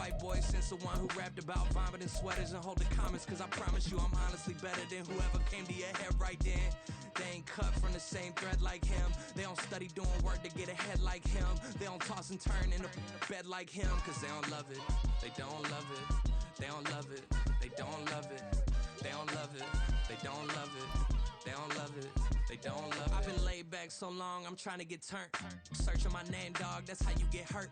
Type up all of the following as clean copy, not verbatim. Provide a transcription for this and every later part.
white boy since the one who rapped about vomiting sweaters and holding comments. Cause I promise you I'm honestly better than whoever came to your head right then. They ain't cut from the same thread like him. They don't study doing work to get ahead like him. They don't toss and turn in the bed like him. Cause they don't love it. They don't love it. They don't love it. They don't love it. They don't love it. They don't love it. They don't love it. They don't love it. I've been laid back so long, I'm trying to get turned. Searching my name, dog, that's how you get hurt.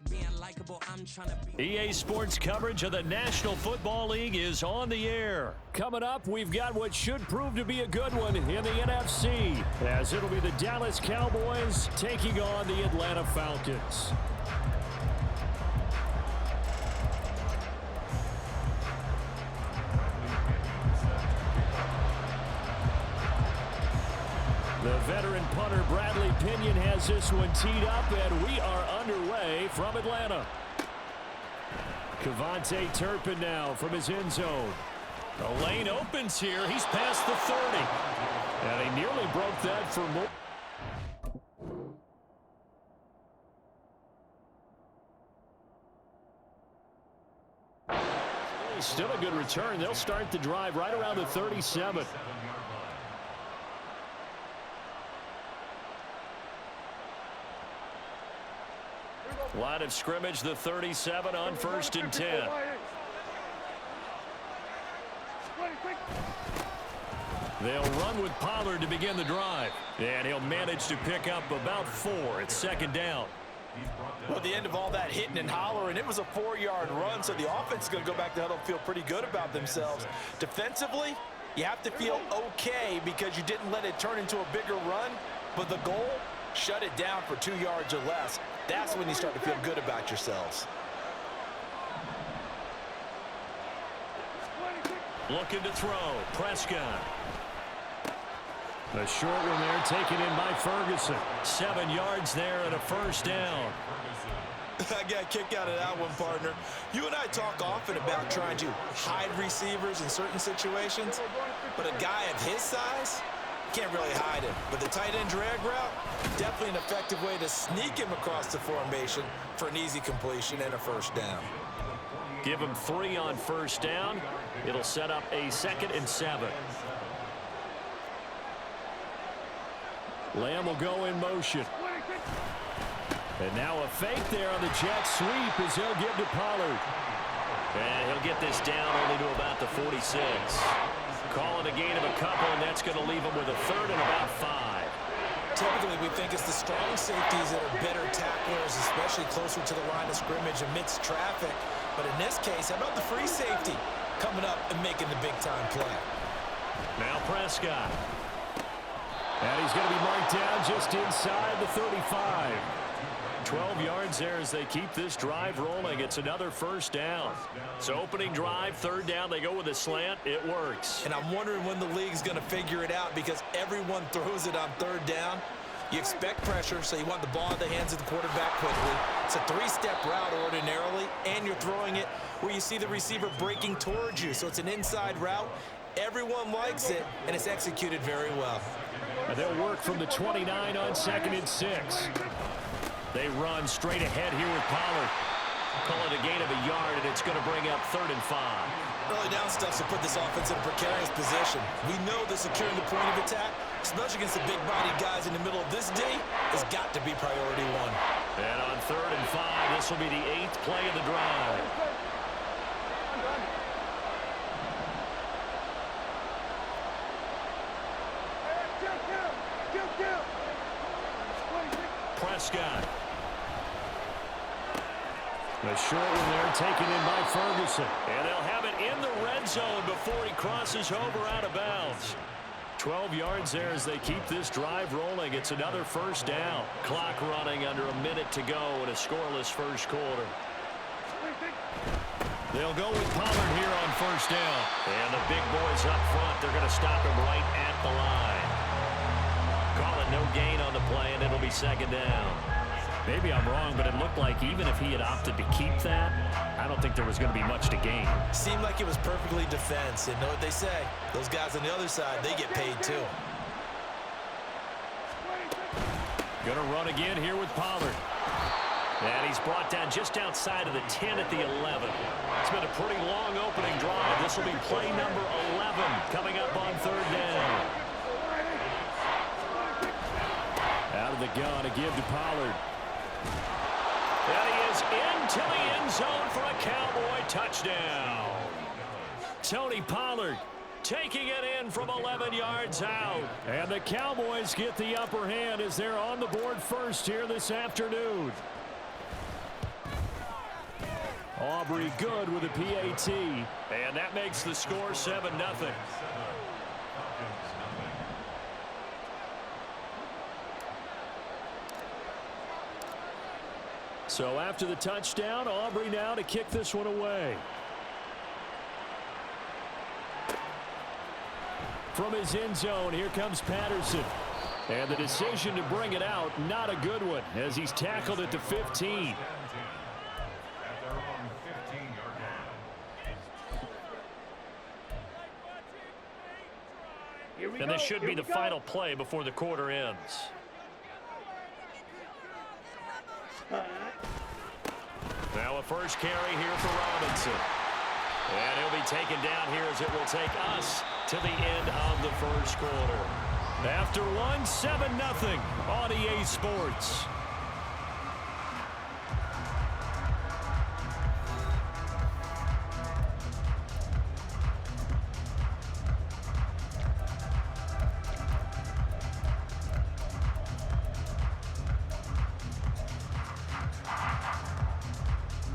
Being likable, I'm trying to be. EA Sports coverage of the National Football League is on the air. Coming up, we've got what should prove to be a good one in the NFC, as it'll be the Dallas Cowboys taking on the Atlanta Falcons. The veteran punter Bradley Pinion has this one teed up, and we are underway from Atlanta. Kevontae Turpin now from his end zone. The lane opens here. He's past the 30. And he nearly broke that for more. Still a good return. They'll start the drive right around the 37. Line of scrimmage, the 37 on 1st and 10. They'll run with Pollard to begin the drive. And he'll manage to pick up about 4. It's 2nd down. Well, at the end of all that hitting and hollering, it was a 4-yard run, so the offense is going to go back to huddle and feel pretty good about themselves. Defensively, you have to feel okay because you didn't let it turn into a bigger run, but the goal, shut it down for 2 yards or less. That's when you start to feel good about yourselves. Looking to throw. Prescott. A short one there taken in by Ferguson. 7 yards there and a 1st down. I got kicked out of that one, partner. You and I talk often about trying to hide receivers in certain situations, but a guy of his size can't really hide him. But the tight end drag route, definitely an effective way to sneak him across the formation for an easy completion and a 1st down. Give him 3 on 1st down. It'll set up a 2nd and 7. Lamb will go in motion. And now a fake there on the jet sweep as he'll give to Pollard. And he'll get this down only to about the 46. Call it a gain of a couple, and that's going to leave him with a 3rd and about 5. Typically, we think it's the strong safeties that are better tacklers, especially closer to the line of scrimmage amidst traffic. But in this case, how about the free safety coming up and making the big-time play? Now Prescott. And he's going to be marked down just inside the 35. 12 yards there as they keep this drive rolling. It's another 1st down. So opening drive, 3rd down, they go with a slant. It works. And I'm wondering when the league's going to figure it out because everyone throws it on 3rd down. You expect pressure, so you want the ball in the hands of the quarterback quickly. It's a 3-step route ordinarily, and you're throwing it where you see the receiver breaking towards you. So it's an inside route. Everyone likes it, and it's executed very well. And they'll work from the 29 on 2nd and 6. They run straight ahead here with Pollard. Call it a gain of a yard, and it's going to bring up 3rd and 5. Early down stuff to put this offense in a precarious position. We know that securing the point of attack, especially against the big-bodied guys in the middle of this D, has got to be priority 1. And on 3rd and 5, this will be the 8th play of the drive. Prescott. The short one there taken in by Ferguson. And they'll have it in the red zone before he crosses over out of bounds. 12 yards there as they keep this drive rolling. It's another 1st down. Clock running under a minute to go in a scoreless 1st quarter. They'll go with Pollard here on 1st down. And the big boys up front, they're going to stop him right at the line. Call it no gain on the play, and it'll be 2nd down. Maybe I'm wrong, but it looked like even if he had opted to keep that, I don't think there was going to be much to gain. Seemed like it was perfectly defense. And know what they say? Those guys on the other side, they get paid too. Going to run again here with Pollard. And he's brought down just outside of the 10 at the 11. It's been a pretty long opening drive. This will be play number 11 coming up on third down. Out of the gun, a give to Pollard. And he is into the end zone for a Cowboy touchdown. Tony Pollard taking it in from 11 yards out. And the Cowboys get the upper hand as they're on the board first here this afternoon. Aubrey good with a PAT. And that makes the score 7-0. So after the touchdown, Aubrey now to kick this one away. From his end zone, here comes Patterson. And the decision to bring it out, not a good one, as he's tackled at the 15. And this should be the final play before the quarter ends. Now a first carry here for Robinson. And he'll be taken down here as it will take us to the end of the first quarter. After one, 7-0 on EA Sports.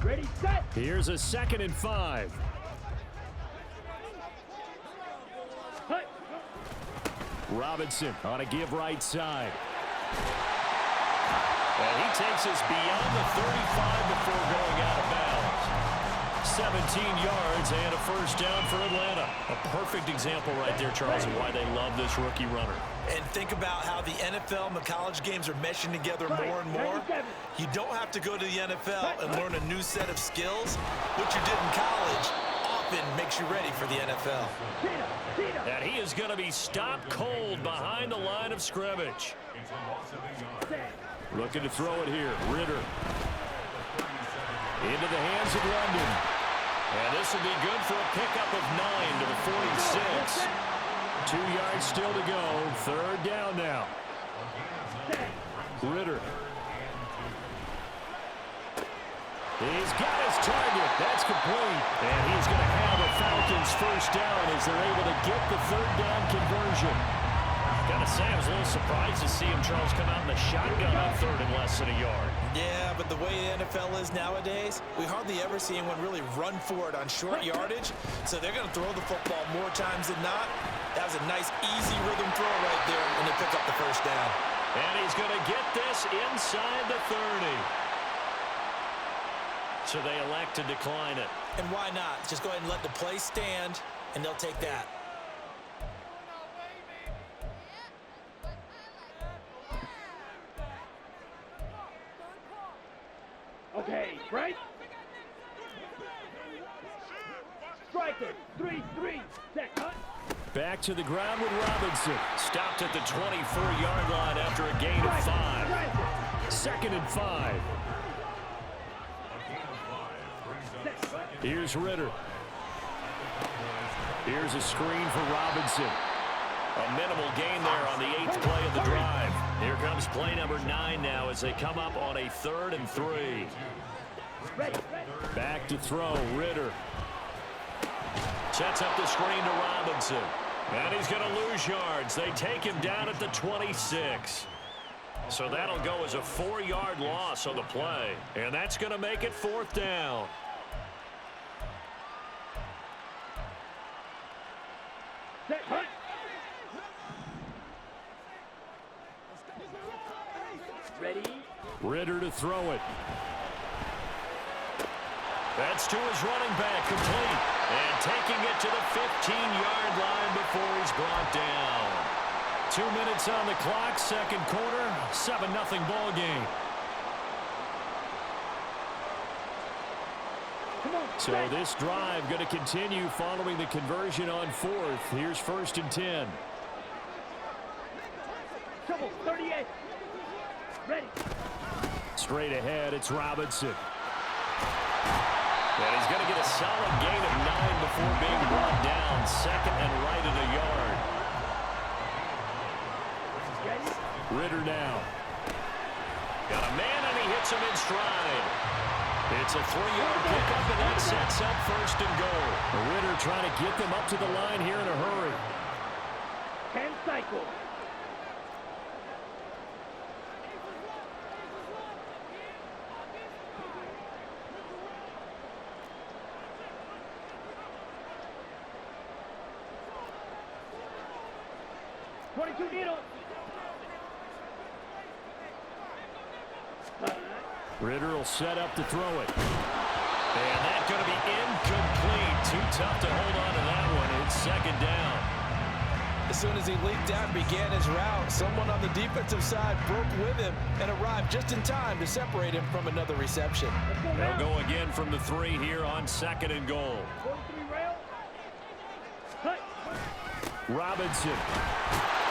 Ready, set. Here's a 2nd and 5. Robinson on a give right side. And he takes us beyond the 35 before going out of bounds. 17 yards and a first down for Atlanta. A perfect example right there, Charles, of why they love this rookie runner. And think about how the NFL and the college games are meshing together more and more. You don't have to go to the NFL and learn a new set of skills. What you did in college often makes you ready for the NFL. And he is going to be stopped cold behind the line of scrimmage. Looking to throw it here. Ritter. Into the hands of London. And this will be good for a pickup of 9 to the 46. 2 yards still to go. Third down now. Ritter. He's got his target. That's complete. And he's going to have a Falcons first down as they're able to get the third down conversion. Gotta say, I was a little surprised to see him, Charles, come out in the shotgun on third and less than a yard. Yeah, but the way the NFL is nowadays, we hardly ever see anyone really run for it on short yardage. So they're going to throw the football more times than not. That was a nice, easy rhythm throw right there, and they pick up the first down. And he's going to get this inside the 30. So they elect to decline it. And why not? Just go ahead and let the play stand, and they'll take that. Okay, right? Striker, 3-3, set, cut. Back to the ground with Robinson. Stopped at the 24-yard line after a gain of 5. 2nd and 5. Here's Ritter. Here's a screen for Robinson. A minimal gain there on the 8th play of the drive. Here comes play number 9 now as they come up on a 3rd and 3. Back to throw, Ritter. Sets up the screen to Robinson. And he's going to lose yards. They take him down at the 26. So that'll go as a 4-yard loss on the play. And that's going to make it 4th down. Ready? Ritter to throw it. That's to his running back, complete. And taking it to the 15-yard line before he's brought down. 2 minutes on the clock, second quarter, 7-0 ball game. So this drive going to continue following the conversion on 4th. Here's 1st and 10. Trouble, 38. Ready. Straight ahead, it's Robinson. And he's going to get a solid gain of 9 before being brought down. Second and right at a yard. Ritter now. Got a man, and he hits him in stride. It's a 3-yard pickup, and that sets up first and goal. Ritter trying to get them up to the line here in a hurry. 10 cycles. Ritter will set up to throw it. And that's going to be incomplete. Too tough to hold on to that one. It's second down. As soon as he leaped out and began his route, someone on the defensive side broke with him and arrived just in time to separate him from another reception. They'll go again from the 3 here on second and goal. Robinson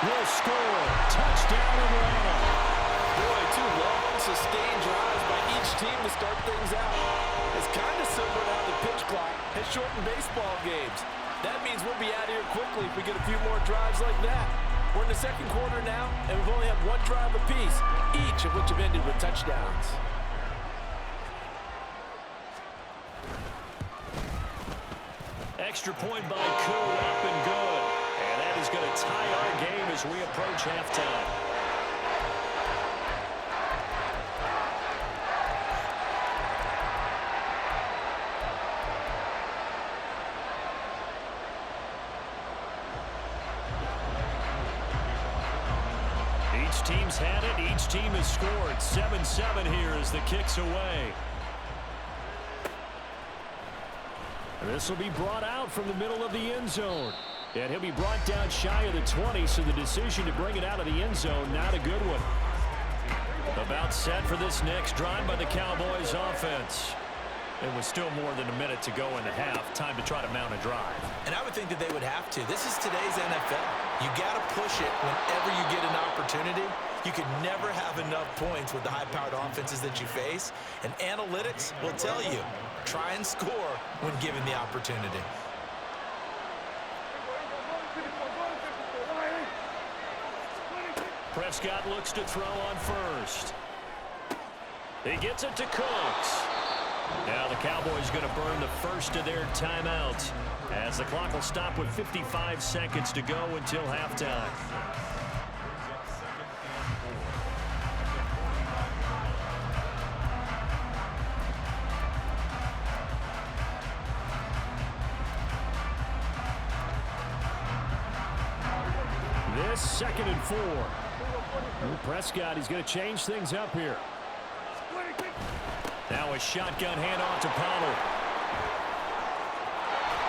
will score. Touchdown, Atlanta. Boy, 2 long, sustained drives by each team to start things out. It's kind of similar to how the pitch clock has shortened baseball games. That means we'll be out of here quickly if we get a few more drives like that. We're in the second quarter now, and we've only had 1 drive apiece, each of which have ended with touchdowns. Extra point by Koo, up and good. And that is going to tie our game as we approach halftime. Each team's had it. Each team has scored. 7-7 here as the kick's away. This will be brought out from the middle of the end zone. And he'll be brought down shy of the 20, so the decision to bring it out of the end zone, not a good one. About set for this next drive by the Cowboys offense. It was still more than a minute to go in the half. Time to try to mount a drive. And I would think that they would have to. This is today's NFL. You got to push it whenever you get an opportunity. You can never have enough points with the high-powered offenses that you face. And analytics will tell you, try and score when given the opportunity. Prescott looks to throw on first. He gets it to Cooks. Now the Cowboys going to burn the first of their timeouts as the clock will stop with 55 seconds to go until halftime. This 2nd and 4. Prescott, he's going to change things up here. Now a shotgun handoff to Pollard.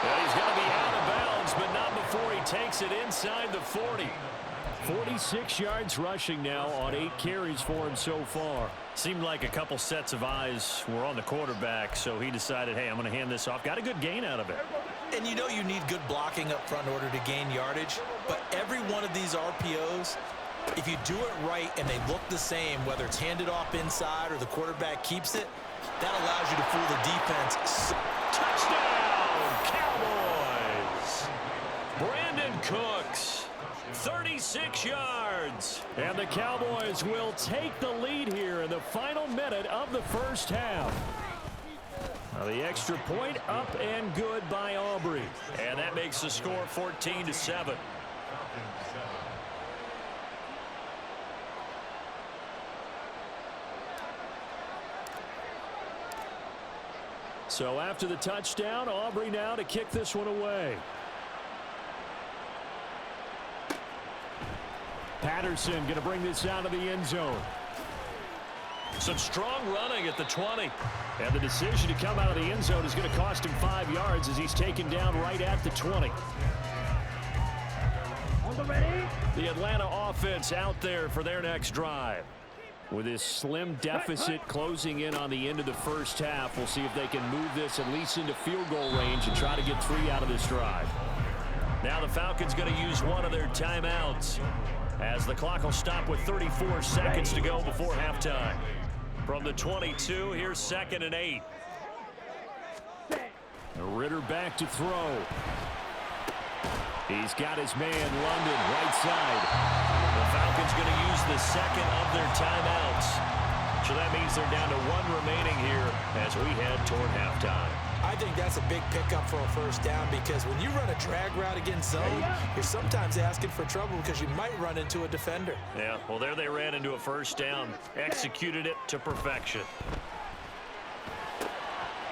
And he's going to be out of bounds, but not before he takes it inside the 40. 46 yards rushing now on 8 carries for him so far. Seemed like a couple sets of eyes were on the quarterback, so he decided, hey, I'm going to hand this off. Got a good gain out of it. And you know you need good blocking up front in order to gain yardage, but every one of these RPOs, if you do it right and they look the same, whether it's handed off inside or the quarterback keeps it, that allows you to fool the defense. Touchdown, Cowboys! Brandon Cooks, 36 yards. And the Cowboys will take the lead here in the final minute of the first half. Now the extra point up and good by Aubrey. And that makes the score 14-7. So after the touchdown, Aubrey now to kick this one away. Patterson going to bring this out of the end zone. Some strong running at the 20. And the decision to come out of the end zone is going to cost him 5 yards as he's taken down right at the 20. The Atlanta offense out there for their next drive. With this slim deficit closing in on the end of the first half, we'll see if they can move this at least into field goal range and try to get 3 out of this drive. Now the Falcons going to use one of their timeouts as the clock will stop with 34 seconds to go before halftime. From the 22, here's 2nd and 8. Ritter back to throw. He's got his man, London, right side. The Falcons going to use the second of their timeouts. So that means they're down to 1 remaining here as we head toward halftime. I think that's a big pickup for a first down because when you run a drag route against zone, you're sometimes asking for trouble because you might run into a defender. Yeah, well, there they ran into a first down. Executed it to perfection.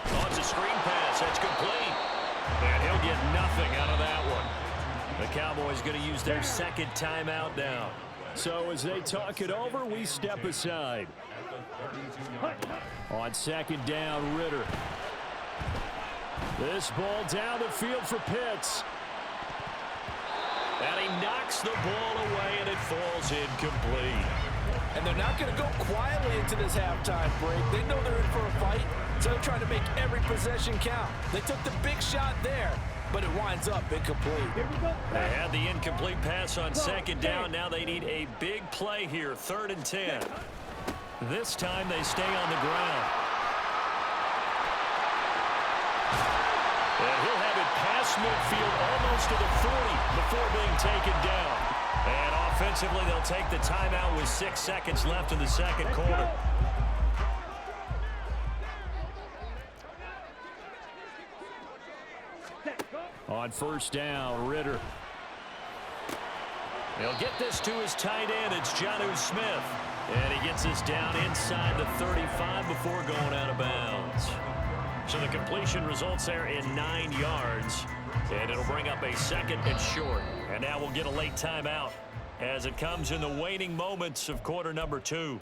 Oh, it's a screen pass. That's complete. And he'll get nothing out of that one. The Cowboys going to use their second timeout now. So as they talk it over, we step aside. On 2nd down, Ritter. This ball down the field for Pitts. And he knocks the ball away, and it falls incomplete. And they're not going to go quietly into this halftime break. They know they're in for a fight, so they're trying to make every possession count. They took the big shot there, but it winds up incomplete. They had the incomplete pass on 2nd down. Now they need a big play here, 3rd and 10. This time they stay on the ground. And he'll have it past midfield almost to the 40 before being taken down. And offensively, they'll take the timeout with 6 seconds left in the second quarter. On 1st down, Ritter. He'll get this to his tight end. It's Jonnu Smith. And he gets this down inside the 35 before going out of bounds. So the completion results there in 9 yards. And it'll bring up a 2nd and short. And now we'll get a late timeout as it comes in the waning moments of quarter number 2.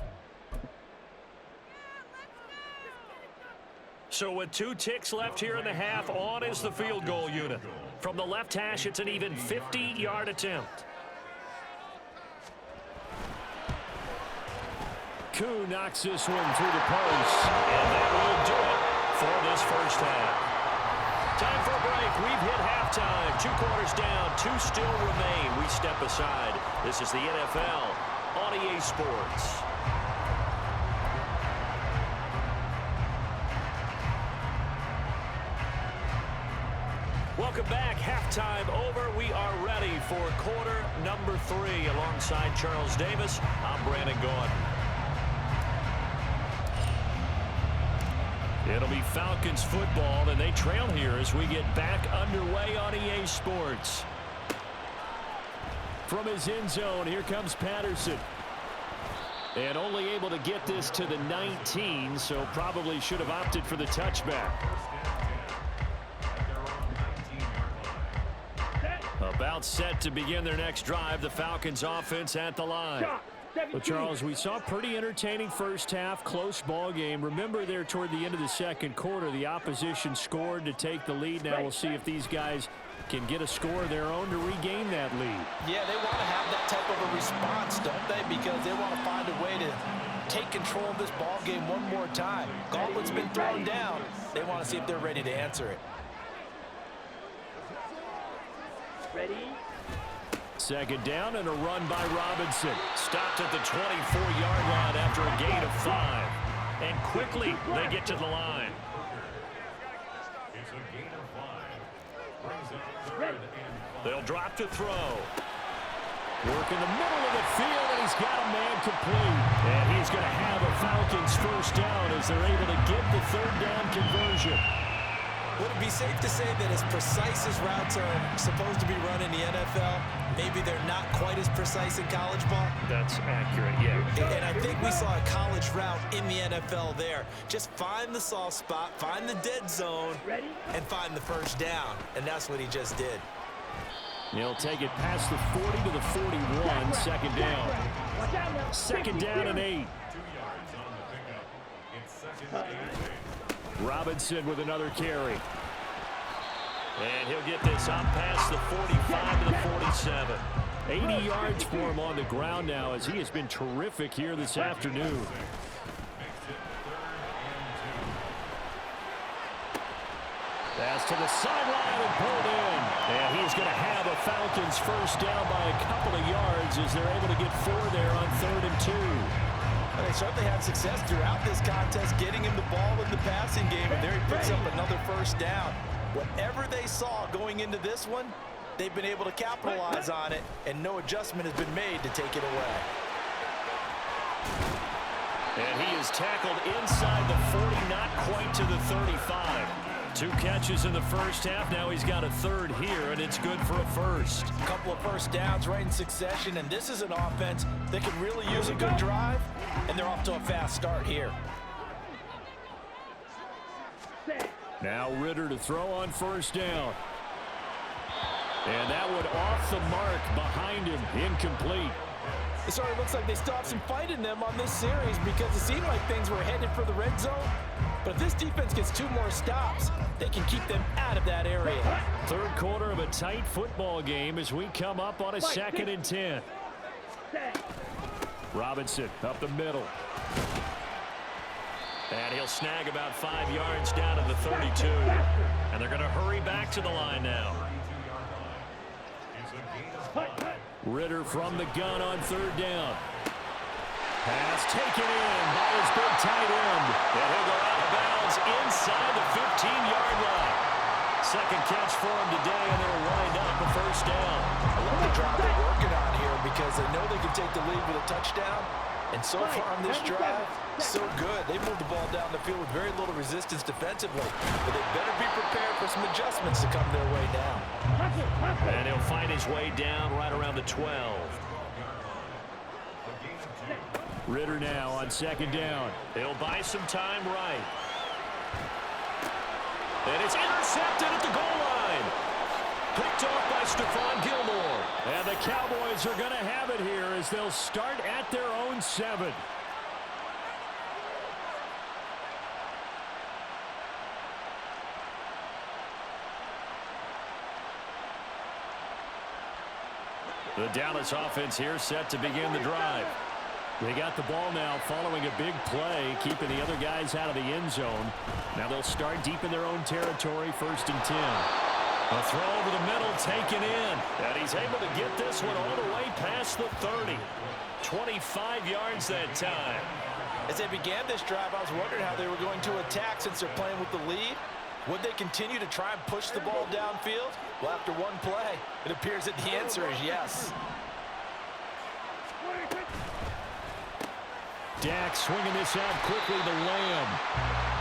So with 2 ticks left here in the half, on is the field goal unit. From the left hash, it's an even 50-yard attempt. Koo knocks this one through the post. And that will do it for this first half. Time for a break. We've hit halftime. 2 quarters down. 2 still remain. We step aside. This is the NFL on EA Sports. Welcome back. Halftime over. We are ready for quarter number 3. Alongside Charles Davis, I'm Brandon Gaudin. It'll be Falcons football, and they trail here as we get back underway on EA Sports. From his end zone, here comes Patterson. And only able to get this to the 19, so probably should have opted for the touchback. About set to begin their next drive, the Falcons offense at the line. Well, Charles, we saw a pretty entertaining first half, close ball game. Remember there toward the end of the second quarter, the opposition scored to take the lead. Now we'll see if these guys can get a score of their own to regain that lead. Yeah, they want to have that type of a response, don't they? Because they want to find a way to take control of this ball game one more time. Gauntlet's been thrown down. They want to see if they're ready to answer it. Ready? 2nd down and a run by Robinson. Stopped at the 24-yard line after a gain of 5. And quickly they get to the line. They'll drop to throw. Work in the middle of the field, and he's got a man complete. And he's going to have a Falcons first down as they're able to get the 3rd down conversion. Would it be safe to say that as precise as routes are supposed to be run in the NFL, maybe they're not quite as precise in college ball? That's accurate, yeah. And I think we saw a college route in the NFL there. Just find the soft spot, find the dead zone, and find the first down. And that's what he just did. He'll take it past the 40 to the 41, 2nd down. 2nd down and 8. Robinson with another carry. And he'll get this up past the 45 to the 47. 80 yards for him on the ground now as he has been terrific here this afternoon. Pass to the sideline and pulled in. And he's going to have a Falcons first down by a couple of yards as they're able to get 4 there on 3rd and 2. They certainly had success throughout this contest, getting him the ball in the passing game, and there he picks up another first down. Whatever they saw going into this one, they've been able to capitalize on it, and no adjustment has been made to take it away. And he is tackled inside the 40, not quite to the 35. 2 catches in the first half. Now he's got a third here, and it's good for a first. A couple of first downs right in succession, and this is an offense that can really use a good drive, and they're off to a fast start here. Now Ritter to throw on first down. And that one off the mark behind him, incomplete. It sort of looks like they still have some fight in them on this series because it seemed like things were headed for the red zone. But if this defense gets 2 more stops, they can keep them out of that area. Third quarter of a tight football game as we come up on a 2nd and 10. Robinson up the middle. And he'll snag about 5 yards down to the 32. And they're going to hurry back to the line now. Ritter from the gun on third down. Pass taken in by his big tight end. And he'll go out of bounds inside the 15-yard line. Second catch for him today, and they'll wind up a first down. I love the drive they're working on here because they know they can take the lead with a touchdown. And so far on this drive, so good. They moved the ball down the field with very little resistance defensively. But they better be prepared for some adjustments to come their way down. And he'll find his way down right around the 12. Ritter now on second down. He'll buy some time right. And it's intercepted at the goal line. Picked off by Stephon Gilmore. And the Cowboys are going to have it here as they'll start at their own 7. The Dallas offense here set to begin the drive. They got the ball now following a big play, keeping the other guys out of the end zone. Now they'll start deep in their own territory, 1st and 10. A throw over the middle taken in. And he's able to get this one all the way past the 30. 25 yards that time. As they began this drive, I was wondering how they were going to attack since they're playing with the lead. Would they continue to try and push the ball downfield? Well, after one play, it appears that the answer is yes. Dak swinging this out quickly to Lamb.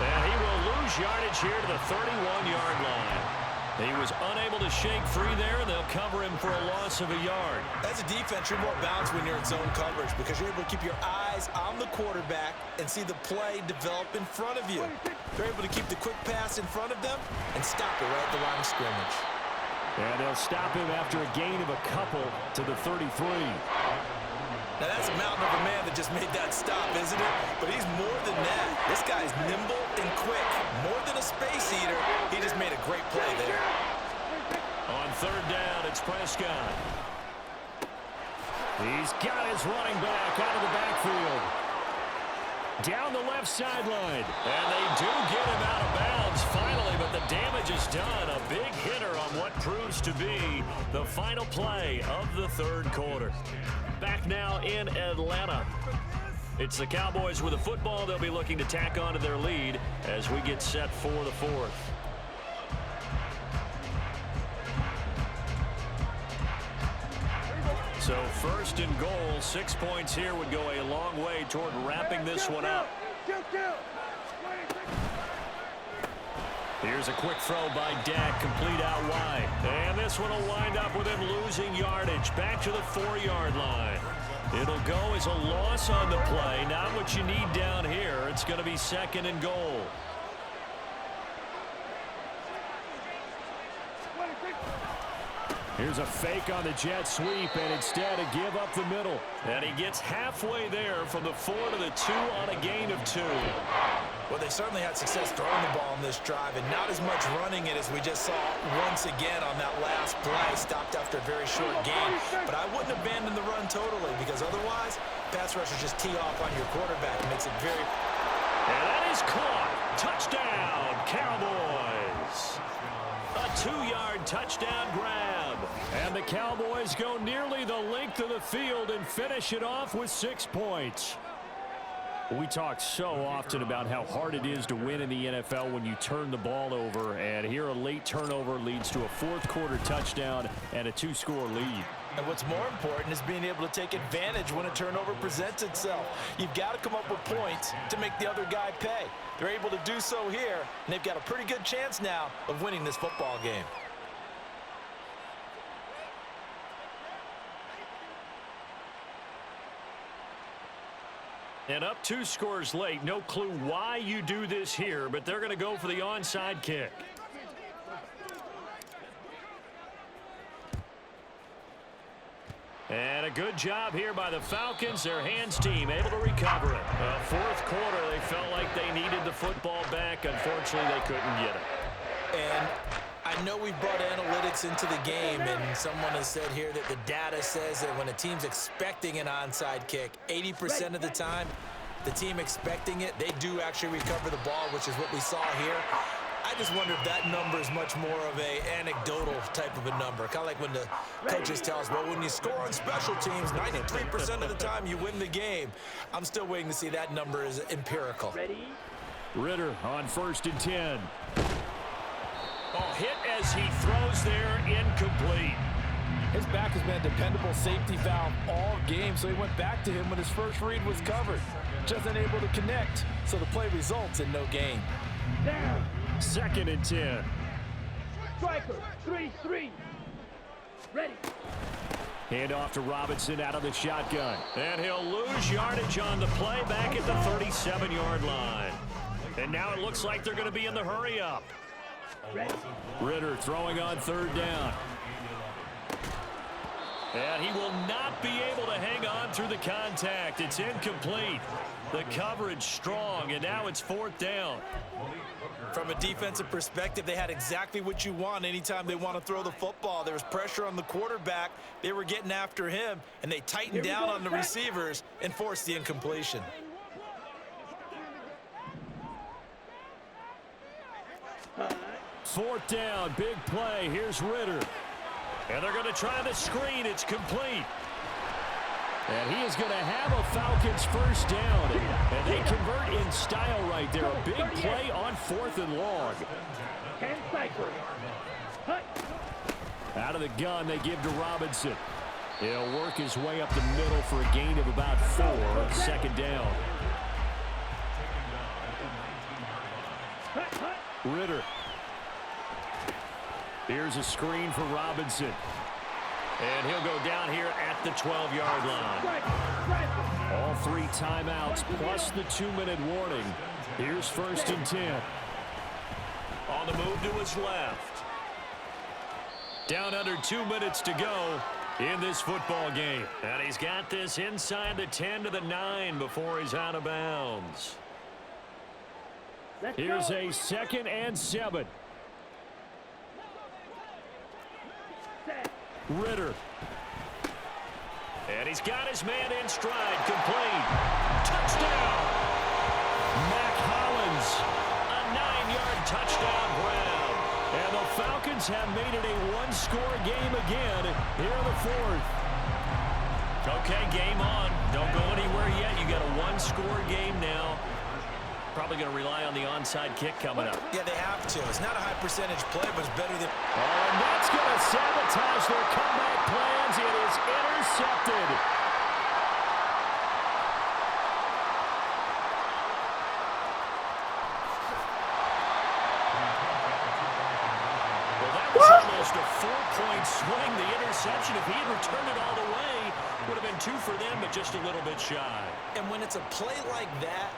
And he will lose yardage here to the 31-yard line. He was unable to shake free there, and they'll cover him for a loss of a yard. As a defense, you're more balanced when you're in zone coverage because you're able to keep your eyes on the quarterback and see the play develop in front of you. They're able to keep the quick pass in front of them and stop it right at the line of scrimmage. And they'll stop him after a gain of a couple to the 33. Now that's a mountain of a man that just made that stop, isn't it? But he's more than that. This guy's nimble and quick. More than a space eater, he just made a great play there. On third down, it's Prescott. He's got his running back out of the backfield. Down the left sideline. And they do get him out of bounds finally, but the damage is done. A big hitter on what proves to be the final play of the third quarter. Back now in Atlanta. It's the Cowboys with the football. They'll be looking to tack on to their lead as we get set for the fourth. So 1st and goal, 6 points here would go a long way toward wrapping this one up. Here's a quick throw by Dak, complete out wide. And this one will wind up with him losing yardage back to the 4-yard line. It'll go as a loss on the play. Not what you need down here. It's going to be 2nd and goal. Here's a fake on the jet sweep, and instead a give up the middle. And he gets halfway there from the 4 to the 2 on a gain of 2. Well, they certainly had success throwing the ball in this drive, and not as much running it as we just saw once again on that last play. Stopped after a very short gain. But I wouldn't abandon the run totally, because otherwise, pass rushers just tee off on your quarterback. It makes it very... And that is caught. Touchdown, Cowboys. A 2-yard touchdown grab. And the Cowboys go nearly the length of the field and finish it off with 6 points. We talk so often about how hard it is to win in the NFL when you turn the ball over, and here a late turnover leads to a fourth-quarter touchdown and a two-score lead. And what's more important is being able to take advantage when a turnover presents itself. You've got to come up with points to make the other guy pay. They're able to do so here, and they've got a pretty good chance now of winning this football game. And up 2 scores late. No clue why you do this here, but they're going to go for the onside kick. And a good job here by the Falcons. Their hands team able to recover it. Fourth quarter, they felt like they needed the football back. Unfortunately, they couldn't get it. And I know we brought analytics into the game, and someone has said here that the data says that when a team's expecting an onside kick, 80% of the time, the team expecting it, they do actually recover the ball, which is what we saw here. I just wonder if that number is much more of a anecdotal type of a number. Kind of like when the coaches tell us, well, when you score on special teams, 93% of the time you win the game. I'm still waiting to see that number is empirical. Ready? Ritter on 1st and 10. Oh, hit as he throws there, incomplete. His back has been a dependable safety valve all game, so he went back to him when his first read was covered. Just unable to connect, so the play results in no gain. Down. 2nd and 10. Striker. 3-3. Ready. Hand off to Robinson out of the shotgun. And he'll lose yardage on the play back at the 37-yard line. And now it looks like they're going to be in the hurry-up. Ritter throwing on 3rd down. And he will not be able to hang on through the contact. It's incomplete. The coverage strong, and now it's 4th down. From a defensive perspective, they had exactly what you want anytime they want to throw the football. There was pressure on the quarterback. They were getting after him, and they tightened down on the receivers and forced the incompletion. Fourth down, big play. Here's Ritter. And they're going to try the screen. It's complete. And he is going to have a Falcons first down. And they convert in style right there. A big play on 4th and long. 10 cycles. Out of the gun, they give to Robinson. He'll work his way up the middle for a gain of about 4. 2nd down. Ritter. Here's a screen for Robinson. And he'll go down here at the 12-yard line. All 3 timeouts plus the 2-minute warning. Here's 1st and 10. On the move to his left. Down under 2 minutes to go in this football game. And he's got this inside the 10 to the 9 before he's out of bounds. Here's a 2nd and 7. Ritter. And he's got his man in stride. Complete. Touchdown. Mac Hollins. A 9-yard touchdown grab. And the Falcons have made it a 1-score game again here in the 4th. Okay, game on. Don't go anywhere yet. You got a 1-score game now. Probably going to rely on the onside kick coming up. Yeah, they have to. It's not a high percentage play, but it's better than... Oh, and that's going to sabotage their comeback plans. It is intercepted. Well, that was almost a 4-point swing. The interception, if he had returned it all the way, would have been 2 for them, but just a little bit shy. And when it's a play like that,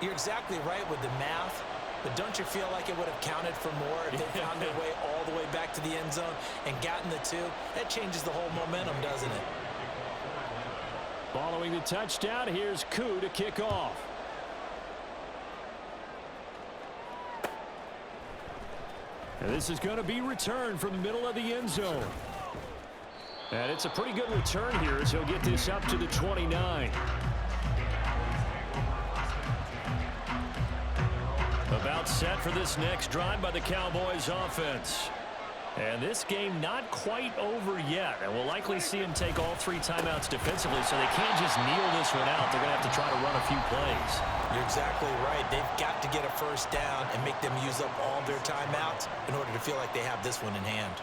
you're exactly right with the math, but don't you feel like it would have counted for more if they found their way all the way back to the end zone and gotten the 2? That changes the whole momentum, doesn't it? Following the touchdown, here's Koo to kick off. And this is going to be returned from the middle of the end zone. And it's a pretty good return here as he'll get this up to the 29. About set for this next drive by the Cowboys offense. And this game not quite over yet. And we'll likely see him take all 3 timeouts defensively, so they can't just kneel this one out. They're going to have to try to run a few plays. You're exactly right. They've got to get a first down and make them use up all their timeouts in order to feel like they have this one in hand.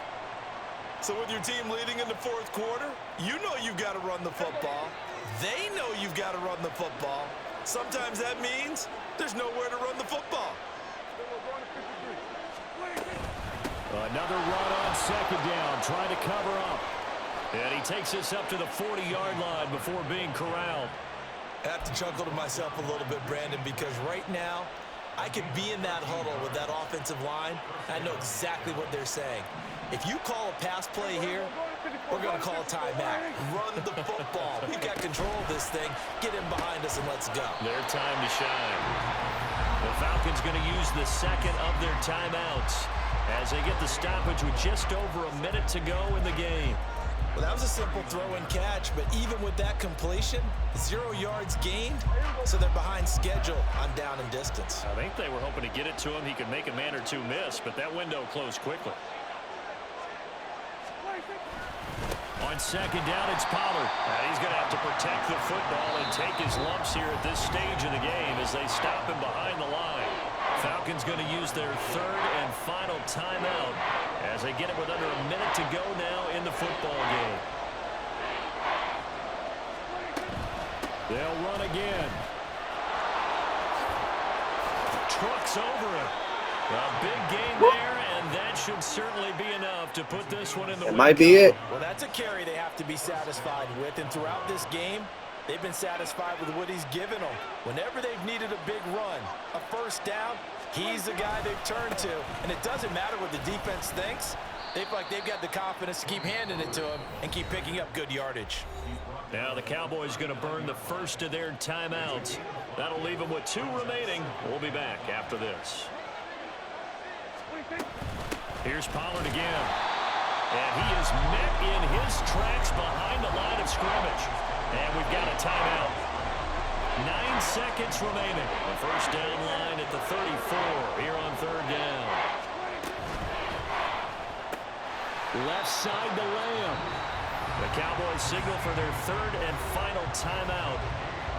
So with your team leading in the fourth quarter, you know you've got to run the football. They know you've got to run the football. Sometimes that means there's nowhere to run the football. Another run on second down, trying to cover up. And he takes us up to the 40-yard line before being corralled. I have to chuckle to myself a little bit, Brandon, because right now I could be in that huddle with that offensive line. I know exactly what they're saying. If you call a pass play here, we're going to call a timeout. Run the football. We've got control of this thing. Get in behind us and let's go. Their time to shine. The Falcons going to use the second of their timeouts as they get the stoppage with just over a minute to go in the game. Well, that was a simple throw and catch, but even with that completion, 0 yards gained, so they're behind schedule on down and distance. I think they were hoping to get it to him. He could make a man or two miss, but that window closed quickly. On second down, it's Pollard. And he's going to have to protect the football and take his lumps here at this stage of the game as they stop him behind the line. Falcons going to use their third and final timeout as they get it with under a minute to go now in the football game. They'll run again. Trucks over it. A big game there, and that should certainly be enough to put this one in the win. Might be it. Well, that's a carry they have to be satisfied with, and throughout this game, they've been satisfied with what he's given them. Whenever they've needed a big run, a first down, he's the guy they've turned to. And it doesn't matter what the defense thinks. They feel like they've got the confidence to keep handing it to him and keep picking up good yardage. Now the Cowboys going to burn the first of their timeouts. That'll leave them with 2 remaining. We'll be back after this. Here's Pollard again. And he is met in his tracks behind the line of scrimmage. And we've got a timeout. 9 seconds remaining. The first down line at the 34 here on third down. Left side to Lamb. The Cowboys signal for their third and final timeout.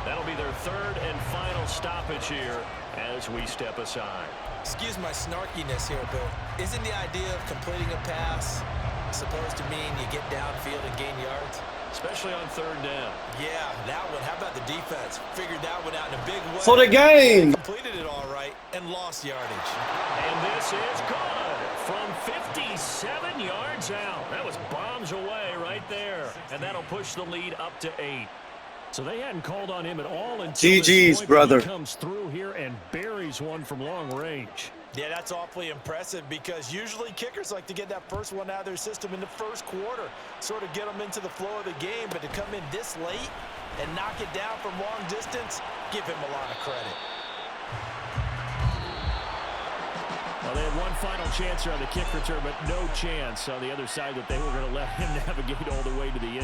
That'll be their third and final stoppage here as we step aside. Excuse my snarkiness here, but isn't the idea of completing a pass supposed to mean you get downfield and gain yards? Especially on third down. Yeah, that one. How about the defense? Figured that one out in a big way. For the game. Completed it all right and lost yardage. And this is good from 57 yards out. That was bombs away right there. And that'll push the lead up to 8. So they hadn't called on him at all until GG's, brother. He comes through here and buries one from long range. Yeah, that's awfully impressive because usually kickers like to get that first one out of their system in the first quarter, sort of get them into the flow of the game, but to come in this late and knock it down from long distance, give him a lot of credit. Well, they had one final chance here on the kick return, but no chance on the other side that they were going to let him navigate all the way to the end.